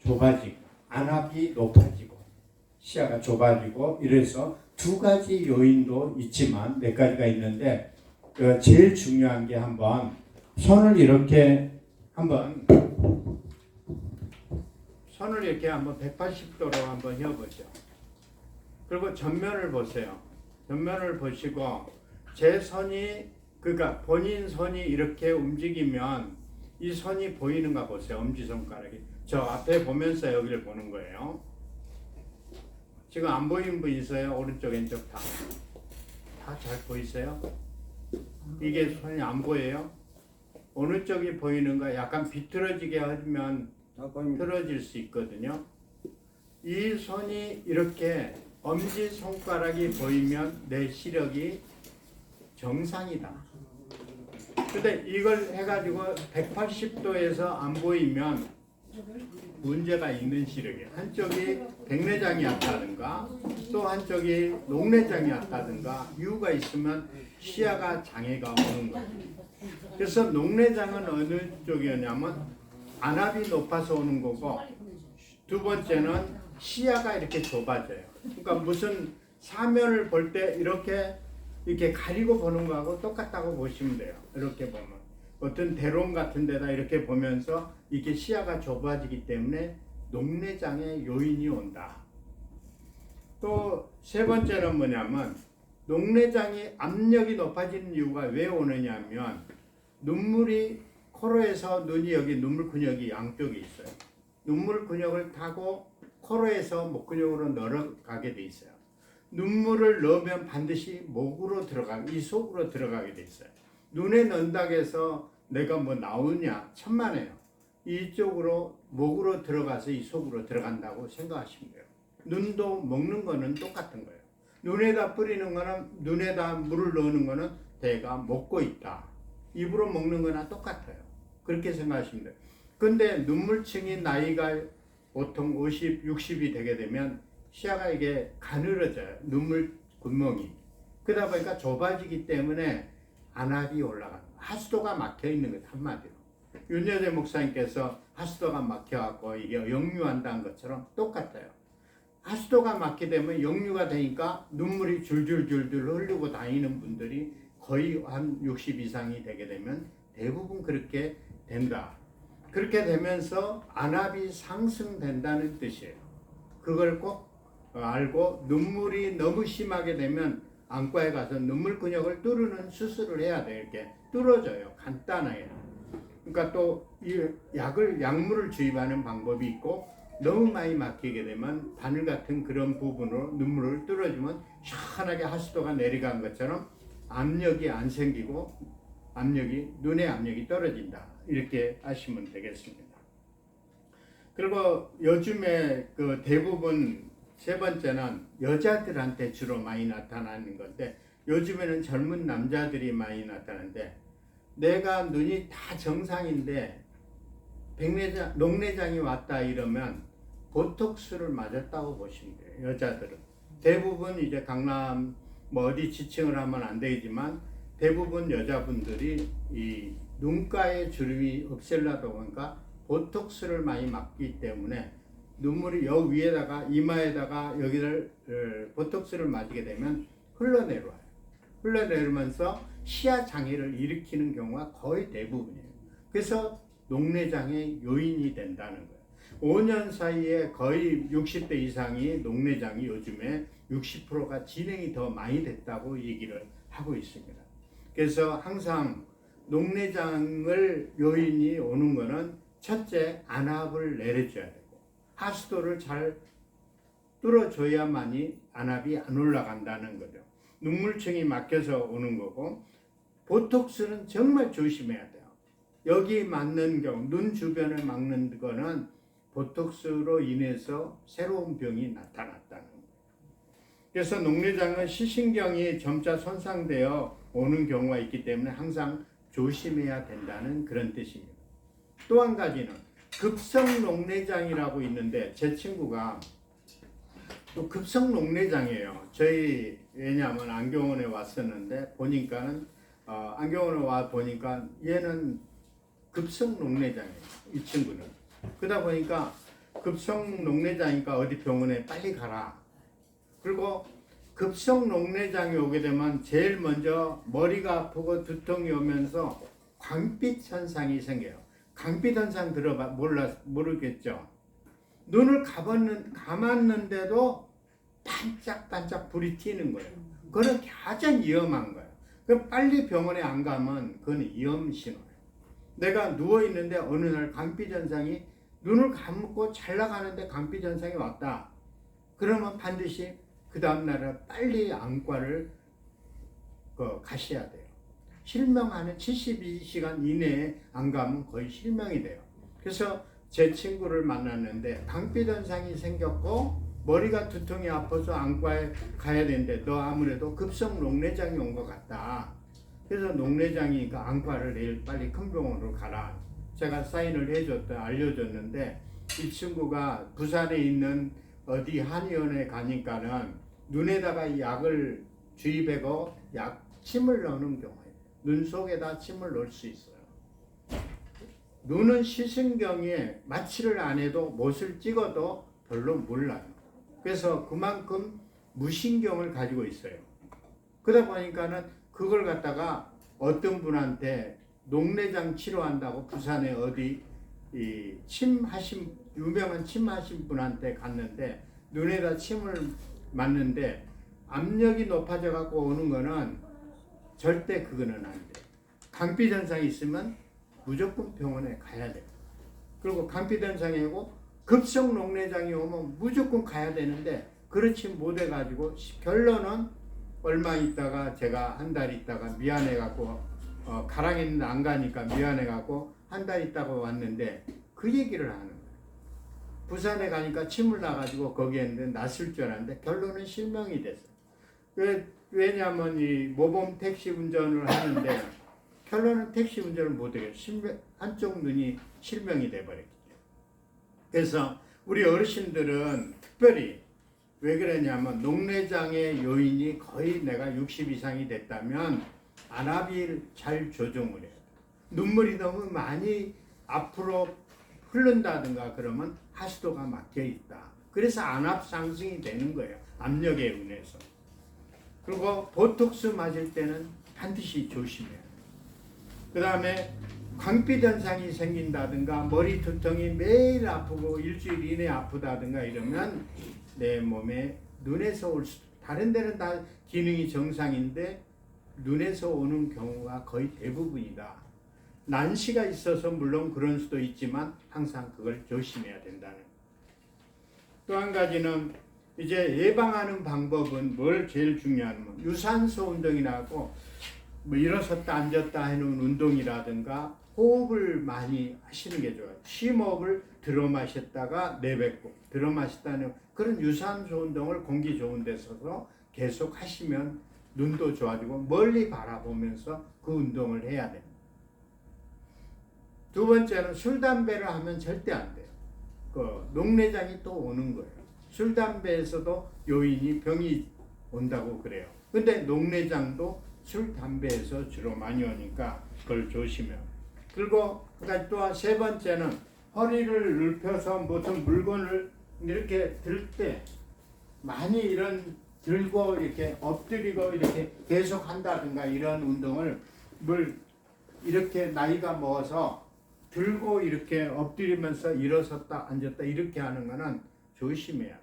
좁아지고 안압이 높아지고 시야가 좁아지고 이래서 두 가지 요인도 있지만 몇 가지가 있는데 제일 중요한 게 한번 손을 이렇게 한번 180도로 한번 혀보죠. 그리고 전면을 보세요. 전면을 보시고 제 손이 그러니까 본인 손이 이렇게 움직이면 이 손이 보이는가 보세요. 엄지손가락이 저 앞에 보면서 여기를 보는 거예요. 지금 안 보이는 분 있어요? 오른쪽 왼쪽 다 잘 보이세요? 이게 손이 안 보여요? 어느 쪽이 보이는가? 약간 비틀어지게 하면 틀어질 수 있거든요. 이 손이 이렇게 엄지손가락이 보이면 내 시력이 정상이다. 근데 이걸 해가지고 180도에서 안 보이면 문제가 있는 시력이에요. 한쪽이 백내장이 왔다든가 또 한쪽이 녹내장이 왔다든가 이유가 있으면 시야가 장애가 오는 거예요. 그래서 녹내장은 어느 쪽이었냐면 안압이 높아서 오는 거고 두 번째는 시야가 이렇게 좁아져요. 그러니까 무슨 사면을 볼 때 이렇게 가리고 보는 거하고 똑같다고 보시면 돼요. 이렇게 보면 어떤 대롱 같은 데다 이렇게 보면서 이게 시야가 좁아지기 때문에 녹내장의 요인이 온다. 또 세 번째는 뭐냐면 녹내장이 압력이 높아지는 이유가 왜 오느냐면 눈물이 코로에서 눈이 여기 눈물 근육이 양쪽에 있어요. 눈물 근육을 타고 코로에서 목 근육으로 늘어가게 돼 있어요. 눈물을 넣으면 반드시 목으로 이 속으로 들어가게 돼 있어요. 눈에 넣는다고 해서 내가 뭐 나오냐 천만에요. 이쪽으로 목으로 들어가서 이 속으로 들어간다고 생각하시면 돼요. 눈도 먹는 거는 똑같은 거예요. 눈에다 뿌리는 거는 눈에다 물을 넣는 거는 대가 먹고 있다. 입으로 먹는 거나 똑같아요. 그렇게 생각하시면 돼요. 근데 눈물층이 나이가 보통 50, 60이 되게 되면 시야가 이게 가늘어져요. 눈물 구멍이. 그러다 보니까 좁아지기 때문에 안압이 올라가는 거예요. 하수도가 막혀 있는 거예요. 한마디로. 윤여대 목사님께서 하수도가 막혀갖고 이게 역류한다는 것처럼 똑같아요. 하수도가 막히게 되면 역류가 되니까 눈물이 줄줄줄줄 흐르고 다니는 분들이 거의 한 60 이상이 되게 되면 대부분 그렇게 된다. 그렇게 되면서 안압이 상승된다는 뜻이에요. 그걸 꼭 알고 눈물이 너무 심하게 되면 안과에 가서 눈물 근육을 뚫는 수술을 해야 돼요. 이렇게 뚫어져요. 간단하게. 그러니까 또 이 약물을 주입하는 방법이 있고 너무 많이 막히게 되면 바늘 같은 그런 부분으로 눈물을 뚫어주면 시원하게 하수도가 내려간 것처럼 압력이 안 생기고 눈의 압력이 떨어진다. 이렇게 아시면 되겠습니다. 그리고 요즘에 그 대부분 세 번째는 여자들한테 주로 많이 나타나는 건데 요즘에는 젊은 남자들이 많이 나타나는데 내가 눈이 다 정상인데 녹내장이 왔다 이러면 보톡스를 맞았다고 보시면 돼요. 여자들은 대부분 이제 강남 뭐 어디 지칭을 하면 안 되지만 대부분 여자분들이 이 눈가에 주름이 없앨라도 보니까 보톡스를 많이 맞기 때문에 눈물이 여기 위에다가 이마에다가 여기를 보톡스를 맞게 되면 흘러내려와요. 흘러내리면서 시야 장애를 일으키는 경우가 거의 대부분이에요. 그래서 녹내장의 요인이 된다는 거예요. 5년 사이에 거의 60대 이상이 녹내장이 요즘에 60%가 진행이 더 많이 됐다고 얘기를 하고 있습니다. 그래서 항상 녹내장을 요인이 오는 거는 첫째 안압을 내려줘야 되고 하수도를 잘 뚫어줘야만이 안압이 안 올라간다는 거죠. 눈물층이 막혀서 오는 거고 보톡스는 정말 조심해야 돼요. 여기 맞는 경우 눈 주변을 막는 거는 보톡스로 인해서 새로운 병이 나타났다는 거예요. 그래서 녹내장은 시신경이 점차 손상되어 오는 경우가 있기 때문에 항상 조심해야 된다는 그런 뜻입니다. 또 한 가지는 급성 녹내장이라고 있는데 제 친구가 또 급성 녹내장이에요. 저희 왜냐하면 안경원에 왔었는데 보니까는 안경원에 와 보니까 얘는 급성 녹내장이에요. 이 친구는. 그러다 보니까 급성 녹내장이니까 어디 병원에 빨리 가라. 그리고 급성 녹내장이 오게 되면 제일 먼저 머리가 아프고 두통이 오면서 광빛 현상이 생겨요. 광빛 현상 모르겠죠? 눈을 감았는데도 반짝반짝 불이 튀는 거예요. 그건 가장 위험한 거예요. 그럼 빨리 병원에 안 가면 그건 위험 신호예요. 내가 누워있는데 어느 날 광빛 현상이 눈을 감고 잘 나가는데 광빛 현상이 왔다. 그러면 반드시 그 다음날에 빨리 안과를 가셔야 돼요. 실명하는 72시간 이내에 안 가면 거의 실명이 돼요. 그래서 제 친구를 만났는데 광빛 현상이 생겼고 머리가 두통이 아파서 안과에 가야 되는데 너 아무래도 급성 녹내장이 온 것 같다. 그래서 녹내장이니까 안과를 내일 빨리 큰 병원으로 가라. 제가 사인을 알려줬는데 이 친구가 부산에 있는 어디 한의원에 가니까는 눈에다가 약을 주입하고 침을 넣는 경우에 눈 속에다 침을 넣을 수 있어요. 눈은 시승경에 마취를 안 해도 못을 찍어도 별로 몰라요. 그래서 그만큼 무신경을 가지고 있어요. 그러다 보니까는 그걸 갖다가 어떤 분한테 녹내장 치료한다고 부산에 어디 유명한 침 하신 분한테 갔는데 눈에다 침을 맞는데 압력이 높아져 갖고 오는 거는 절대 그거는 안 돼요. 광빛 현상이 있으면 무조건 병원에 가야 돼요. 그리고 광빛 현상이 오고 급성 녹내장이 오면 무조건 가야 되는데 그렇지 못해 가지고 결론은 얼마 있다가 제가 한 달 있다가 미안해 갖고 가랑이는 안 가니까 미안해 갖고 한 달 있다가 왔는데 그 얘기를 하는 거예요. 부산에 가니까 침을 놔가지고 거기에 있는데 났을 줄 알았는데 결론은 실명이 됐어요. 왜냐하면 이 모범 택시 운전을 하는데 결론은 택시 운전을 못하게 한쪽 눈이 실명이 돼버렸죠. 그래서 우리 어르신들은 특별히 왜 그러냐면 녹내장의 요인이 거의 내가 60 이상이 됐다면 안압을 잘 조정을 해요. 눈물이 너무 많이 앞으로 흐른다든가 그러면 하수도가 막혀 있다. 그래서 안압 상승이 되는 거예요. 압력에 의해서. 그리고 보톡스 맞을 때는 반드시 조심해야 돼요. 그 다음에 광빛 현상이 생긴다든가 머리 두통이 매일 아프고 일주일 이내 아프다든가 이러면 내 몸에 눈에서 올 수도, 다른 데는 다 기능이 정상인데 눈에서 오는 경우가 거의 대부분이다. 난시가 있어서 물론 그런 수도 있지만 항상 그걸 조심해야 된다는. 또 한 가지는 이제 예방하는 방법은 뭘 제일 중요하냐면 유산소 운동이라고 뭐 일어섰다 앉았다 해놓은 운동이라든가 호흡을 많이 하시는 게 좋아요. 심호흡을 들어 마셨다가 내뱉고 들어 마셨다는 그런 유산소 운동을 공기 좋은 데 서서 계속 하시면 눈도 좋아지고 멀리 바라보면서 그 운동을 해야 됩니다. 두 번째는 술, 담배를 하면 절대 안 돼요. 녹내장이 또 오는 거예요. 술, 담배에서도 요인이 병이 온다고 그래요. 근데 녹내장도 술, 담배에서 주로 많이 오니까 그걸 조심해요. 그리고 또 세 번째는 허리를 눕혀서 무슨 물건을 이렇게 들 때 많이 이런 들고 이렇게 엎드리고 이렇게 계속 한다든가 이런 운동을 이렇게 나이가 먹어서 들고 이렇게 엎드리면서 일어섰다 앉았다 이렇게 하는 거는 조심해야 돼.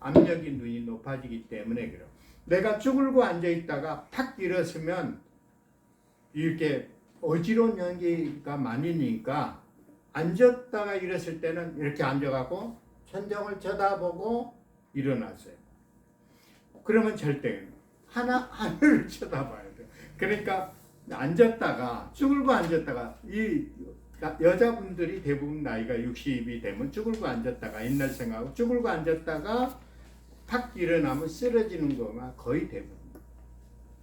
압력이 눈이 높아지기 때문에 그래요. 내가 쭈글고 앉아 있다가 탁 일어서면 이렇게 어지러운 연기가 많으니까 앉았다가 일었을 때는 이렇게 앉아가고 천정을 쳐다보고 일어났어요. 그러면 절대 하늘을 쳐다봐야 돼요. 그러니까 앉았다가 쭈글고 앉았다가 이 여자분들이 대부분 나이가 60이 되면 쭈글고 앉았다가 옛날 생각하고 쭈글고 앉았다가 탁 일어나면 쓰러지는 거가 거의 대부분.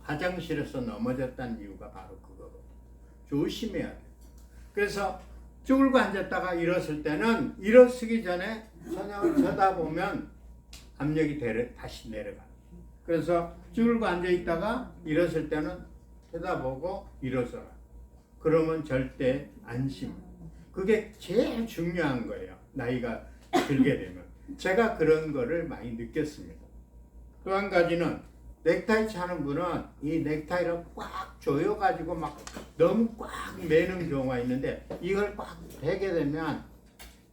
화장실에서 넘어졌다는 이유가 바로 그거거든요. 조심해야 돼요. 그래서 쭈글고 앉았다가 일었을 때는 일어서기 전에 천장을 쳐다보면 압력이 다시 내려가요. 그래서 쭈글고 앉아있다가 일었을 때는 쳐다보고 일어서라. 그러면 절대 안심. 그게 제일 중요한 거예요. 나이가 들게 되면 제가 그런 거를 많이 느꼈습니다. 또 한 가지는 넥타이 차는 분은 이 넥타이를 꽉 조여가지고 막 너무 꽉 매는 경우가 있는데 이걸 꽉 대게 되면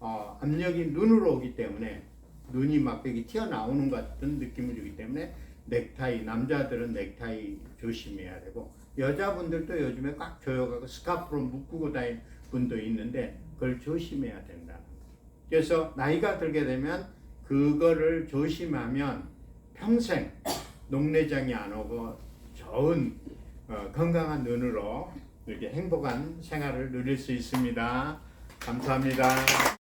압력이 눈으로 오기 때문에 눈이 막 여기 튀어나오는 것 같은 느낌을 주기 때문에 넥타이, 남자들은 넥타이 조심해야 되고 여자분들도 요즘에 꽉 조여가고 스카프로 묶고 다니는 분도 있는데 그걸 조심해야 된다. 그래서 나이가 들게 되면 그거를 조심하면 평생 녹내장이 안 오고 좋은 건강한 눈으로 이렇게 행복한 생활을 누릴 수 있습니다. 감사합니다.